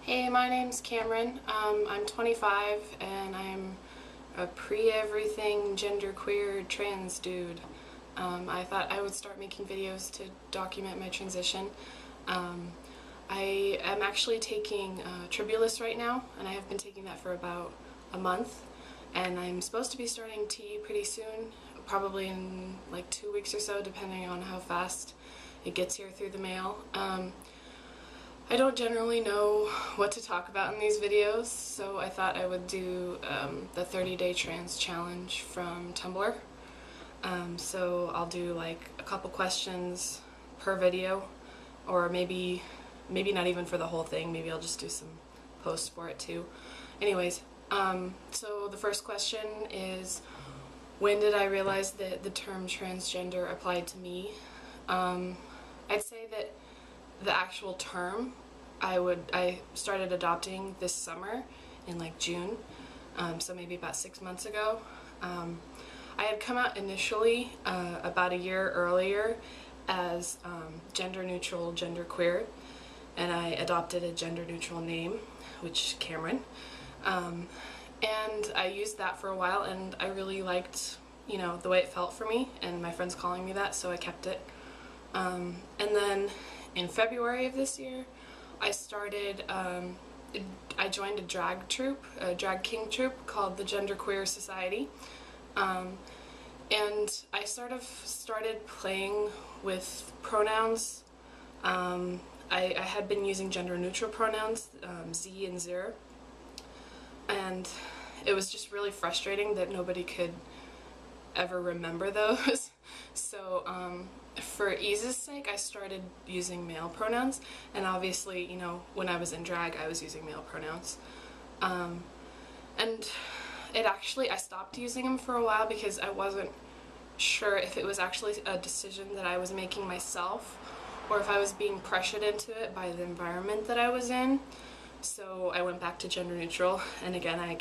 Hey, my name's Cameron. I'm 25 and I'm a pre-everything genderqueer trans dude. I thought I would start making videos to document my transition. I am actually taking Tribulus right now, and I have been taking that for about a month, and I'm supposed to be starting T pretty soon, probably in like 2 weeks or so, depending on how fast it gets here through the mail. I don't generally know what to talk about in these videos, so I thought I would do the 30-day trans challenge from Tumblr. So I'll do like a couple questions per video, or maybe not even for the whole thing. Maybe I'll just do some posts for it too. Anyways, so the first question is, when did I realize that the term transgender applied to me? I'd say that the actual term I started adopting this summer in like June, so maybe about 6 months ago. I had come out initially about a year earlier as gender neutral, gender queer, and I adopted a gender neutral name, which is Cameron. And I used that for a while, and I really liked, the way it felt for me, and my friends calling me that, so I kept it. And then in February of this year, I started, I joined a drag troupe, a drag king troupe called the Genderqueer Society. And I sort of started playing with pronouns. I had been using gender neutral pronouns, Z and Zir, and it was just really frustrating that nobody could ever remember those. So for ease's sake, I started using male pronouns, and obviously, when I was in drag, I was using male pronouns. And I stopped using them for a while because I wasn't sure if it was actually a decision that I was making myself, or if I was being pressured into it by the environment that I was in. So I went back to gender neutral, and again I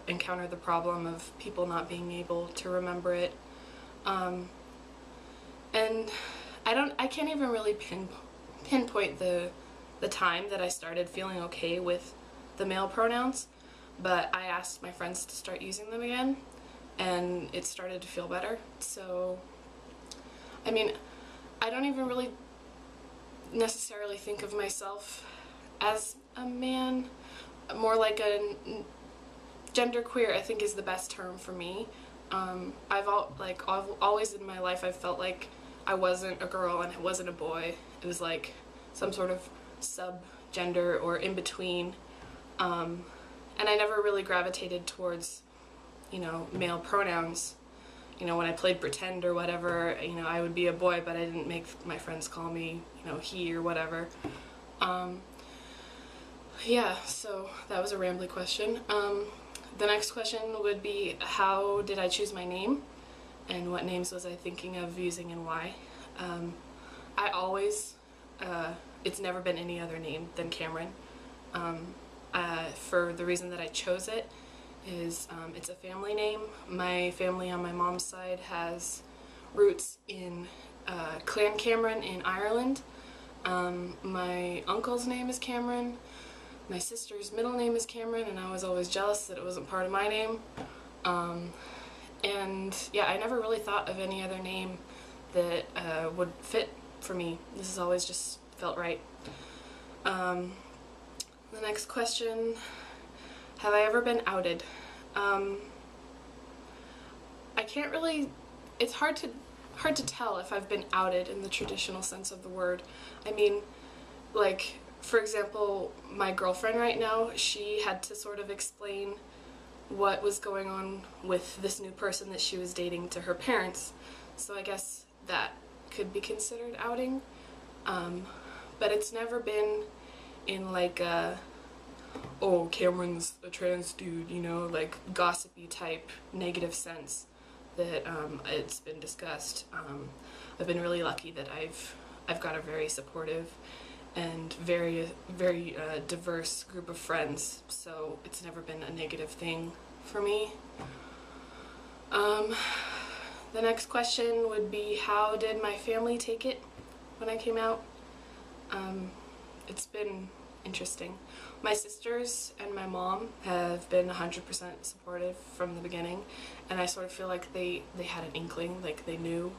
encountered the problem of people not being able to remember it. And I can't even really pinpoint the time that I started feeling okay with the male pronouns, but I asked my friends to start using them again, and it started to feel better. So, I mean, I don't even really necessarily think of myself as a man, more like a genderqueer, I think, is the best term for me. I've always in my life I've felt like I wasn't a girl and I wasn't a boy. It was like some sort of sub-gender or in between, and I never really gravitated towards, male pronouns. When I played pretend or whatever, I would be a boy, but I didn't make my friends call me, he or whatever. Yeah, so that was a rambly question. The next question would be, how did I choose my name, and what names was I thinking of using and why? I always, it's never been any other name than Cameron. For the reason that I chose it is it's a family name. My family on my mom's side has roots in Clan Cameron in Ireland. My uncle's name is Cameron. My sister's middle name is Cameron, and I was always jealous that it wasn't part of my name. And yeah, I never really thought of any other name that would fit for me. This has always just felt right. The next question, have I ever been outed? I can't really, it's hard to tell if I've been outed in the traditional sense of the word. I mean, like, for example, my girlfriend right now, she had to sort of explain what was going on with this new person that she was dating to her parents. So I guess that could be considered outing. But it's never been in like a, oh, Cameron's a trans dude, like gossipy type negative sense that it's been discussed. I've been really lucky that I've got a very supportive and very diverse group of friends, so it's never been a negative thing for me. The next question would be, how did my family take it when I came out? It's been interesting. My sisters and my mom have been 100% supportive from the beginning, and I sort of feel like they had an inkling, like they knew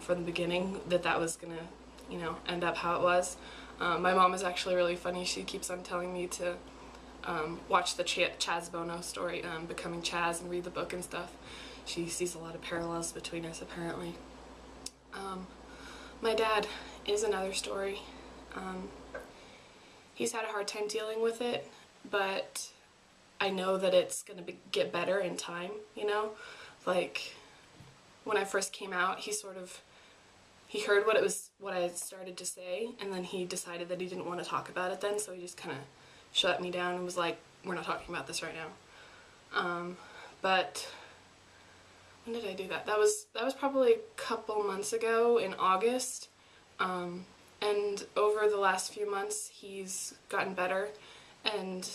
from the beginning that that was gonna, you know, end up how it was. My mom is actually really funny. She keeps on telling me to watch the Chaz Bono story, Becoming Chaz, and read the book and stuff. She sees a lot of parallels between us, apparently. My dad is another story. He's had a hard time dealing with it, but I know that it's going to get better in time, you know? Like, when I first came out, he heard what I had started to say, and then he decided that he didn't want to talk about it then, so he just kind of shut me down and was like, we're not talking about this right now. But when did I do that? That was probably a couple months ago in August. And over the last few months, he's gotten better, and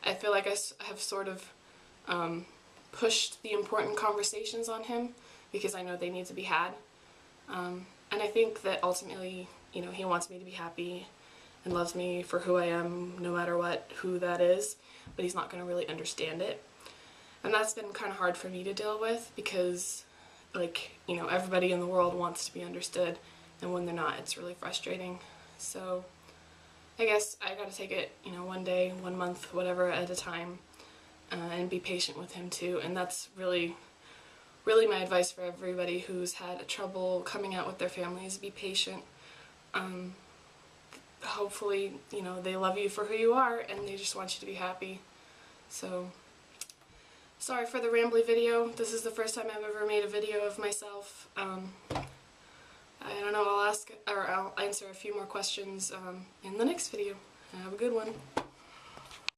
I feel like I have sort of pushed the important conversations on him because I know they need to be had. And I think that ultimately, you know, he wants me to be happy and loves me for who I am, no matter who that is, but he's not going to really understand it. And that's been kind of hard for me to deal with because, like, you know, everybody in the world wants to be understood, and when they're not, it's really frustrating. So I guess I gotta take it, you know, one day, 1 month, whatever at a time, and be patient with him too. And that's really my advice for everybody who's had trouble coming out with their families. Be patient. Hopefully, you know, they love you for who you are and they just want you to be happy. So, sorry for the rambly video. This is the first time I've ever made a video of myself. I don't know, I'll answer a few more questions in the next video. Have a good one.